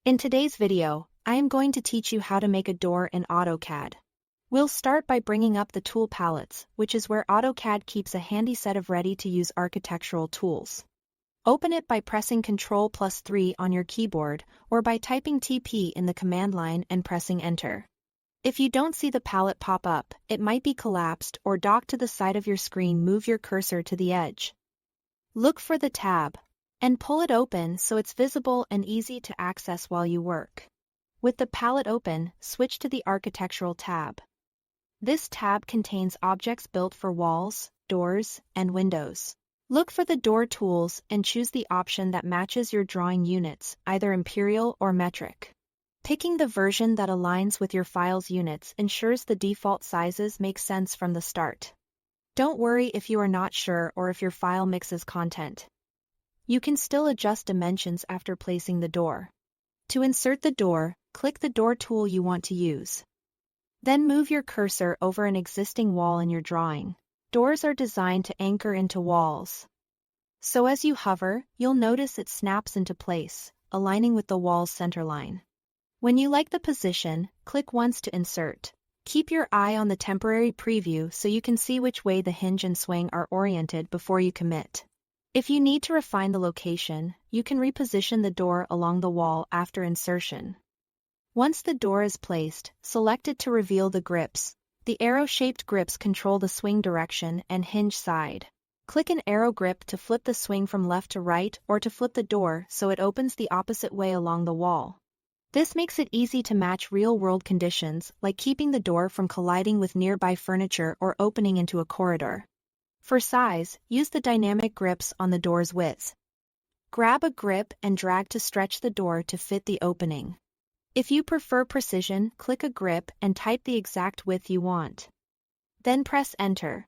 In today's video, I am going to teach you how to make a door in AutoCAD. We'll start by bringing up the tool palettes, which is where AutoCAD keeps a handy set of ready-to-use architectural tools. Open it by pressing Ctrl+3 on your keyboard, or by typing TP in the command line and pressing Enter. If you don't see the palette pop up, it might be collapsed or docked to the side of your screen. Move your cursor to the edge. Look for the tab and pull it open so it's visible and easy to access while you work. With the palette open, switch to the Architectural tab. This tab contains objects built for walls, doors, and windows. Look for the door tools and choose the option that matches your drawing units, either imperial or metric. Picking the version that aligns with your file's units ensures the default sizes make sense from the start. Don't worry if you are not sure or if your file mixes content. You can still adjust dimensions after placing the door. To insert the door, click the door tool you want to use. Then move your cursor over an existing wall in your drawing. Doors are designed to anchor into walls. So as you hover, you'll notice it snaps into place, aligning with the wall's centerline. When you like the position, click once to insert. Keep your eye on the temporary preview so you can see which way the hinge and swing are oriented before you commit. If you need to refine the location, you can reposition the door along the wall after insertion. Once the door is placed, select it to reveal the grips. The arrow-shaped grips control the swing direction and hinge side. Click an arrow grip to flip the swing from left to right or to flip the door so it opens the opposite way along the wall. This makes it easy to match real-world conditions, like keeping the door from colliding with nearby furniture or opening into a corridor. For size, use the dynamic grips on the door's width. Grab a grip and drag to stretch the door to fit the opening. If you prefer precision, click a grip and type the exact width you want. Then press Enter.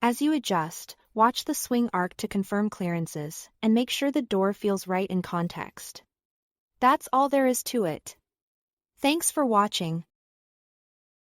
As you adjust, watch the swing arc to confirm clearances, and make sure the door feels right in context. That's all there is to it. Thanks for watching.